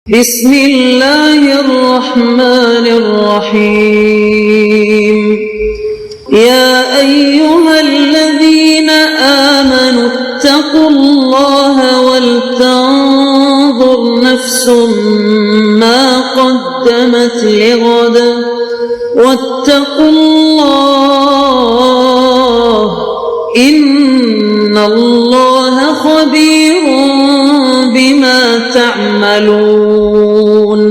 بسم الله الرحمن الرحيم يا أيها الذين آمنوا اتقوا الله ولتنظر نفس ما قدمت لغد واتقوا الله إن الله خبير بما تعملون۔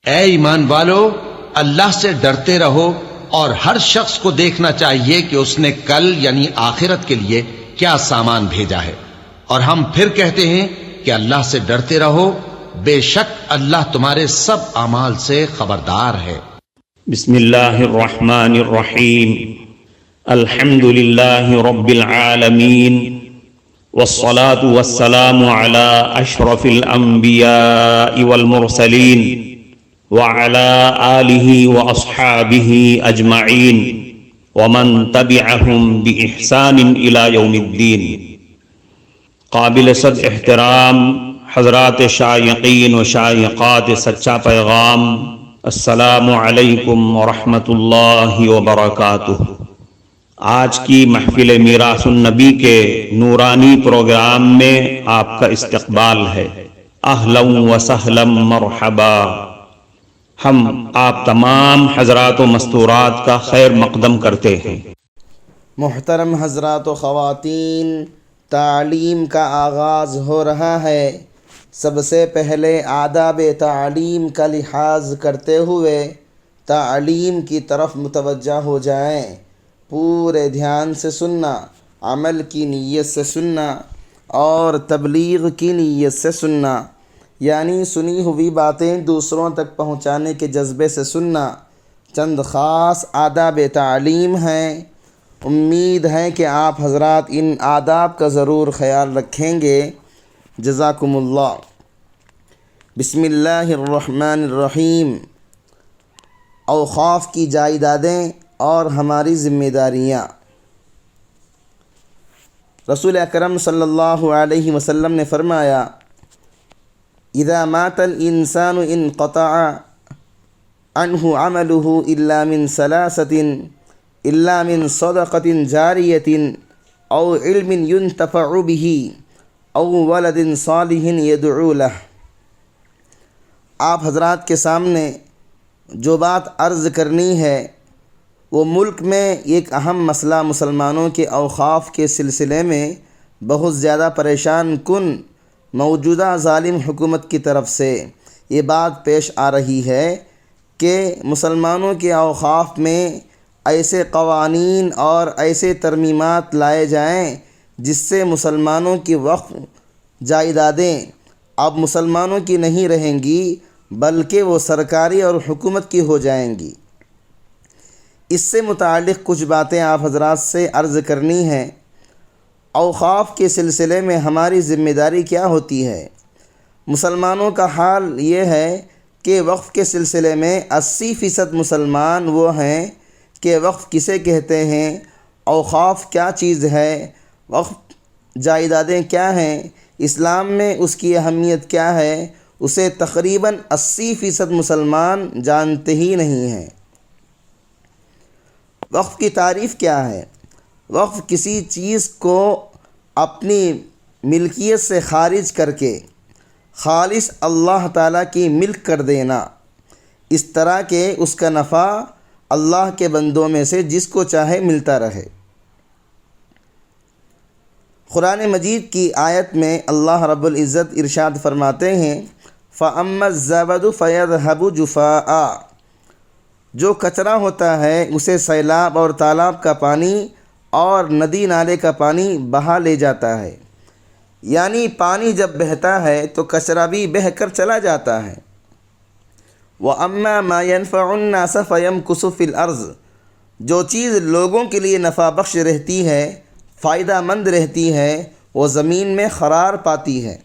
اے ایمان والو، اللہ سے ڈرتے رہو اور ہر شخص کو دیکھنا چاہیے کہ اس نے کل یعنی آخرت کے لیے کیا سامان بھیجا ہے، اور ہم پھر کہتے ہیں کہ اللہ سے ڈرتے رہو، بے شک اللہ تمہارے سب اعمال سے خبردار ہے۔ بسم اللہ الرحمن الرحیم، الحمد للہ رب العالمین، والصلاة والسلام على اشرف الانبیاء والمرسلین وعلى آلہ واصحابہ اجمعین ومن تبعہم بإحسان الى یوم الدین۔ قابل صد احترام حضرات شائقین و شائقات سچا پیغام، السلام علیکم ورحمۃ اللہ وبرکاتہ۔ آج کی محفل میراث النبی کے نورانی پروگرام میں آپ کا استقبال ہے۔ اہلا و سہلا مرحبا۔ ہم آپ تمام حضرات و مستورات کا خیر مقدم کرتے ہیں۔ محترم حضرات و خواتین، تعلیم کا آغاز ہو رہا ہے۔ سب سے پہلے آداب تعلیم کا لحاظ کرتے ہوئے تعلیم کی طرف متوجہ ہو جائیں۔ پورے دھیان سے سننا، عمل کی نیت سے سننا اور تبلیغ کی نیت سے سننا، یعنی سنی ہوئی باتیں دوسروں تک پہنچانے کے جذبے سے سننا۔ چند خاص آداب تعلیم ہیں، امید ہے کہ آپ حضرات ان آداب کا ضرور خیال رکھیں گے۔ جزاکم اللہ۔ بسم اللہ الرحمن الرحیم۔ اوقاف کی جائیدادیں اور ہماری ذمہ داریاں۔ رسول اکرم صلی اللہ علیہ وسلم نے فرمایا، اذا مات الانسان انقطع عنہ عملہ الا من ثلاثۃ، الا من صدقۃ جاریۃ او علم ينتفع به او ولد صالح يدعو له۔ آپ حضرات کے سامنے جو بات عرض کرنی ہے وہ ملک میں ایک اہم مسئلہ مسلمانوں کے اوقاف کے سلسلے میں بہت زیادہ پریشان کن موجودہ ظالم حکومت کی طرف سے یہ بات پیش آ رہی ہے کہ مسلمانوں کے اوقاف میں ایسے قوانین اور ایسے ترمیمات لائے جائیں جس سے مسلمانوں کی وقف جائیدادیں اب مسلمانوں کی نہیں رہیں گی بلکہ وہ سرکاری اور حکومت کی ہو جائیں گی۔ اس سے متعلق کچھ باتیں آپ حضرات سے عرض کرنی ہیں۔ اوقاف کے سلسلے میں ہماری ذمہ داری کیا ہوتی ہے؟ مسلمانوں کا حال یہ ہے کہ وقف کے سلسلے میں 80% مسلمان وہ ہیں کہ وقف کسے کہتے ہیں، اوقاف کیا چیز ہے، وقف جائیدادیں کیا ہیں، اسلام میں اس کی اہمیت کیا ہے، اسے تقریباً 80% مسلمان جانتے ہی نہیں ہیں۔ وقف کی تعریف کیا ہے؟ وقف کسی چیز کو اپنی ملکیت سے خارج کر کے خالص اللہ تعالیٰ کی ملک کر دینا، اس طرح کہ اس کا نفع اللہ کے بندوں میں سے جس کو چاہے ملتا رہے۔ قرآن مجید کی آیت میں اللہ رب العزت ارشاد فرماتے ہیں، فَأَمَّا الزَّبَدُ فَيَذْهَبُ جُفَاءً۔ جو کچرا ہوتا ہے اسے سیلاب اور تالاب کا پانی اور ندی نالے کا پانی بہا لے جاتا ہے، یعنی پانی جب بہتا ہے تو کچرا بھی بہہ کر چلا جاتا ہے۔ وَأَمَّا مَا يَنْفَعُ النَّاسَ فَيَمْكُثُ فِي الْأَرْضِ۔ جو چیز لوگوں کے لیے نفع بخش رہتی ہے، فائدہ مند رہتی ہے، وہ زمین میں قرار پاتی ہے۔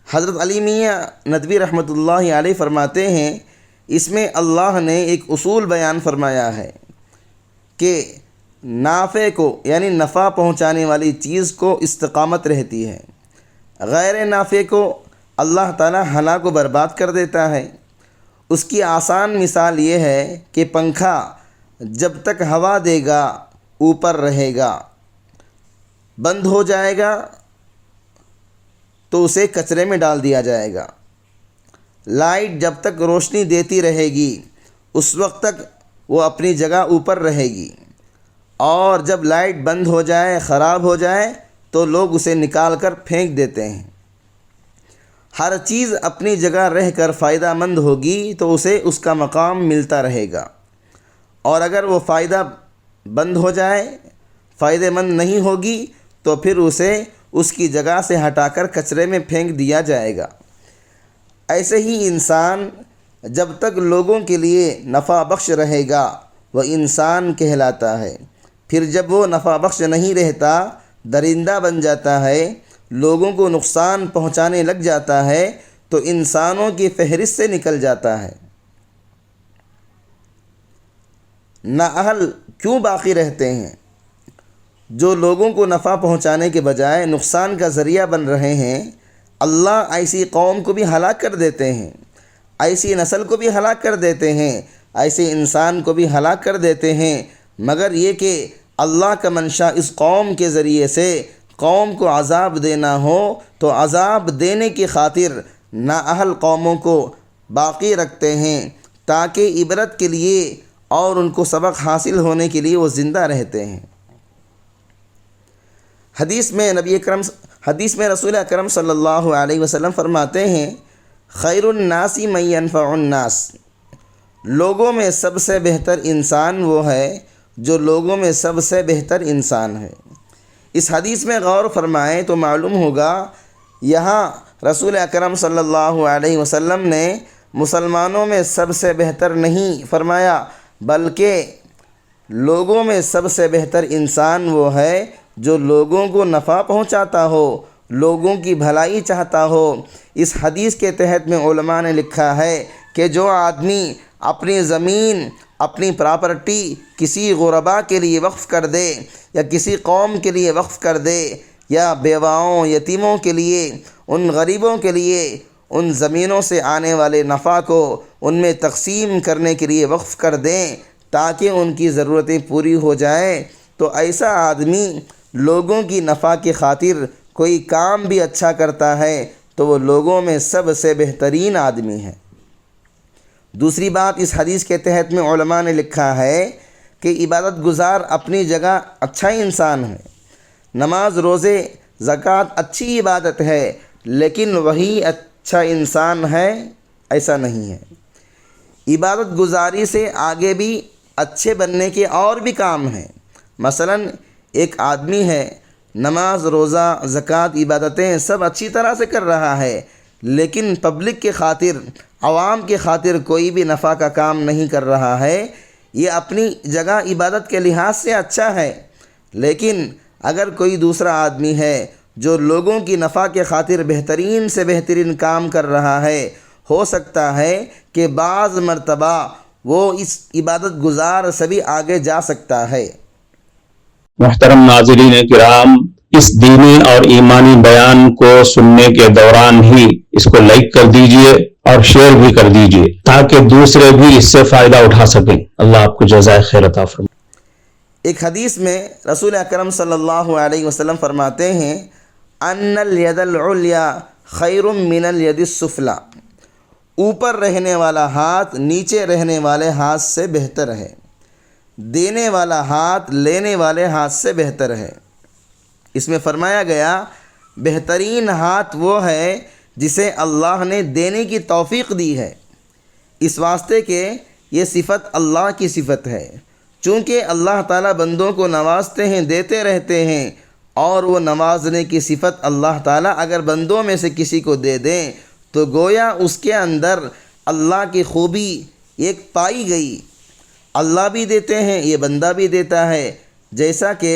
حضرت علی میاں ندوی رحمۃ اللہ علیہ فرماتے ہیں، اس میں اللہ نے ایک اصول بیان فرمایا ہے کہ نافع کو یعنی نفع پہنچانے والی چیز کو استقامت رہتی ہے، غیر نافع کو اللہ تعالیٰ ہلاک و برباد کر دیتا ہے۔ اس کی آسان مثال یہ ہے کہ پنکھا جب تک ہوا دے گا اوپر رہے گا، بند ہو جائے گا تو اسے کچرے میں ڈال دیا جائے گا۔ لائٹ جب تک روشنی دیتی رہے گی اس وقت تک وہ اپنی جگہ اوپر رہے گی، اور جب لائٹ بند ہو جائے، خراب ہو جائے تو لوگ اسے نکال کر پھینک دیتے ہیں۔ ہر چیز اپنی جگہ رہ کر فائدہ مند ہوگی تو اسے اس کا مقام ملتا رہے گا، اور اگر وہ فائدہ بند ہو جائے، فائدہ مند نہیں ہوگی تو پھر اسے اس کی جگہ سے ہٹا کر کچرے میں پھینک دیا جائے گا۔ ایسے ہی انسان جب تک لوگوں کے لیے نفع بخش رہے گا وہ انسان کہلاتا ہے، پھر جب وہ نفع بخش نہیں رہتا، درندہ بن جاتا ہے، لوگوں کو نقصان پہنچانے لگ جاتا ہے تو انسانوں کی فہرست سے نکل جاتا ہے۔ نااہل کیوں باقی رہتے ہیں؟ جو لوگوں کو نفع پہنچانے کے بجائے نقصان کا ذریعہ بن رہے ہیں، اللہ ایسی قوم کو بھی ہلاک کر دیتے ہیں، ایسی نسل کو بھی ہلاک کر دیتے ہیں، ایسے انسان کو بھی ہلاک کر دیتے ہیں، مگر یہ کہ اللہ کا منشا اس قوم کے ذریعے سے قوم کو عذاب دینا ہو تو عذاب دینے کی خاطر نااہل قوموں کو باقی رکھتے ہیں تاکہ عبرت کے لیے اور ان کو سبق حاصل ہونے کے لیے وہ زندہ رہتے ہیں۔ حدیث میں رسول اکرم صلی اللہ علیہ وسلم فرماتے ہیں، خیر الناس من ينفع الناس، لوگوں میں سب سے بہتر انسان وہ ہے جو لوگوں میں سب سے بہتر انسان ہے۔ اس حدیث میں غور فرمائیں تو معلوم ہوگا یہاں رسول اکرم صلی اللہ علیہ وسلم نے مسلمانوں میں سب سے بہتر نہیں فرمایا، بلکہ لوگوں میں سب سے بہتر انسان وہ ہے جو لوگوں کو نفع پہنچاتا ہو، لوگوں کی بھلائی چاہتا ہو۔ اس حدیث کے تحت میں علماء نے لکھا ہے کہ جو آدمی اپنی زمین، اپنی پراپرٹی کسی غربا کے لیے وقف کر دے یا کسی قوم کے لیے وقف کر دے، یا بیواؤں، یتیموں کے لیے، ان غریبوں کے لیے ان زمینوں سے آنے والے نفع کو ان میں تقسیم کرنے کے لیے وقف کر دیں تاکہ ان کی ضرورتیں پوری ہو جائیں، تو ایسا آدمی لوگوں کی نفع کی خاطر کوئی کام بھی اچھا کرتا ہے تو وہ لوگوں میں سب سے بہترین آدمی ہے۔ دوسری بات، اس حدیث کے تحت میں علماء نے لکھا ہے کہ عبادت گزار اپنی جگہ اچھا انسان ہے، نماز، روزے، زکوٰۃ اچھی عبادت ہے، لیکن وہی اچھا انسان ہے ایسا نہیں ہے۔ عبادت گزاری سے آگے بھی اچھے بننے کے اور بھی کام ہیں۔ مثلا ایک آدمی ہے، نماز، روزہ، زکوٰۃ، عبادتیں سب اچھی طرح سے کر رہا ہے، لیکن پبلک کے خاطر، عوام کی خاطر کوئی بھی نفع کا کام نہیں کر رہا ہے۔ یہ اپنی جگہ عبادت کے لحاظ سے اچھا ہے، لیکن اگر کوئی دوسرا آدمی ہے جو لوگوں کی نفع کے خاطر بہترین سے بہترین کام کر رہا ہے، ہو سکتا ہے کہ بعض مرتبہ وہ اس عبادت گزار سے بھی آگے جا سکتا ہے۔ محترم ناظرین کرام، اس دینی اور ایمانی بیان کو سننے کے دوران ہی اس کو لائک کر دیجئے اور شیئر بھی کر دیجئے تاکہ دوسرے بھی اس سے فائدہ اٹھا سکیں۔ اللہ آپ کو جزائے خیر عطا فرمائے۔ ایک حدیث میں رسول اکرم صلی اللہ علیہ وسلم فرماتے ہیں، ان الید العلیا خیر من الید السفلی، اوپر رہنے والا ہاتھ نیچے رہنے والے ہاتھ سے بہتر ہے، دینے والا ہاتھ لینے والے ہاتھ سے بہتر ہے۔ اس میں فرمایا گیا بہترین ہاتھ وہ ہے جسے اللہ نے دینے کی توفیق دی ہے، اس واسطے کہ یہ صفت اللہ کی صفت ہے، چونکہ اللہ تعالیٰ بندوں کو نوازتے ہیں، دیتے رہتے ہیں، اور وہ نوازنے کی صفت اللہ تعالیٰ اگر بندوں میں سے کسی کو دے دیں تو گویا اس کے اندر اللہ کی خوبی ایک پائی گئی۔ اللہ بھی دیتے ہیں، یہ بندہ بھی دیتا ہے، جیسا کہ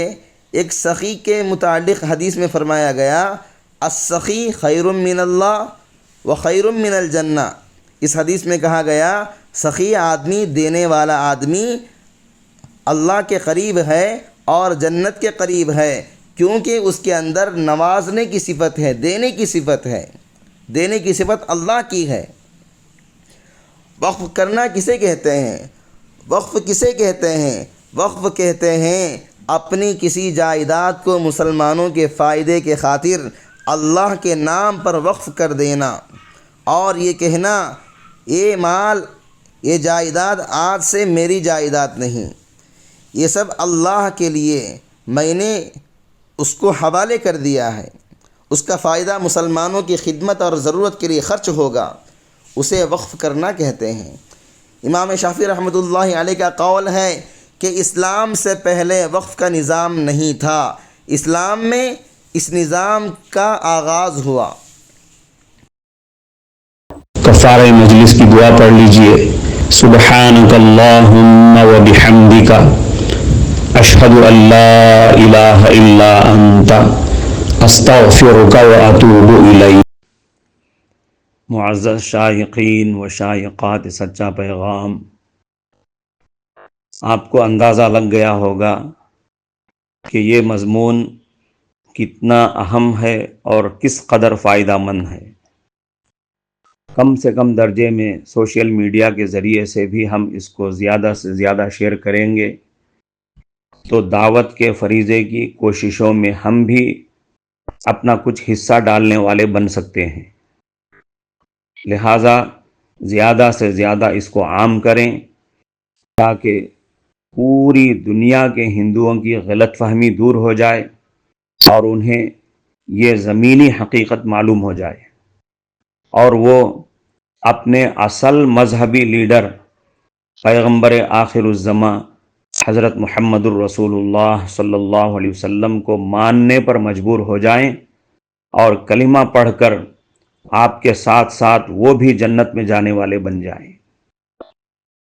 ایک سخی کے متعلق حدیث میں فرمایا گیا، السخی خیر من اللہ و خیر من الجنہ۔ اس حدیث میں کہا گیا سخی آدمی، دینے والا آدمی اللہ کے قریب ہے اور جنت کے قریب ہے، کیونکہ اس کے اندر نوازنے کی صفت ہے، دینے کی صفت ہے۔ دینے کی صفت اللہ کی ہے۔ وقف کرنا کسے کہتے ہیں؟ وقف کسے کہتے ہیں؟ وقف کہتے ہیں اپنی کسی جائیداد کو مسلمانوں کے فائدے کے خاطر اللہ کے نام پر وقف کر دینا، اور یہ کہنا یہ مال، یہ جائیداد آج سے میری جائیداد نہیں، یہ سب اللہ کے لیے میں نے اس کو حوالے کر دیا ہے، اس کا فائدہ مسلمانوں کی خدمت اور ضرورت کے لیے خرچ ہوگا، اسے وقف کرنا کہتے ہیں۔ امام شافعی رحمۃ اللہ علیہ کا قول ہے کہ اسلام سے پہلے وقف کا نظام نہیں تھا، اسلام میں اس نظام کا آغاز ہوا۔ کفارہ مجلس کی دعا پڑھ لیجئے۔ سبحانک اللہم و بحمدک اشہد ان لا الہ الا انت استغفرک و اتوب الیک۔ معزز شائقین و شائقات سچا پیغام، آپ کو اندازہ لگ گیا ہوگا کہ یہ مضمون کتنا اہم ہے اور کس قدر فائدہ مند ہے۔ کم سے کم درجے میں سوشل میڈیا کے ذریعے سے بھی ہم اس کو زیادہ سے زیادہ شیئر کریں گے تو دعوت کے فریضے کی کوششوں میں ہم بھی اپنا کچھ حصہ ڈالنے والے بن سکتے ہیں۔ لہٰذا زیادہ سے زیادہ اس کو عام کریں تاکہ پوری دنیا کے ہندوؤں کی غلط فہمی دور ہو جائے اور انہیں یہ زمینی حقیقت معلوم ہو جائے، اور وہ اپنے اصل مذہبی لیڈر پیغمبر آخر الزماں حضرت محمد الرسول اللہ صلی اللہ علیہ وسلم کو ماننے پر مجبور ہو جائیں اور کلمہ پڑھ کر آپ کے ساتھ ساتھ وہ بھی جنت میں جانے والے بن جائیں۔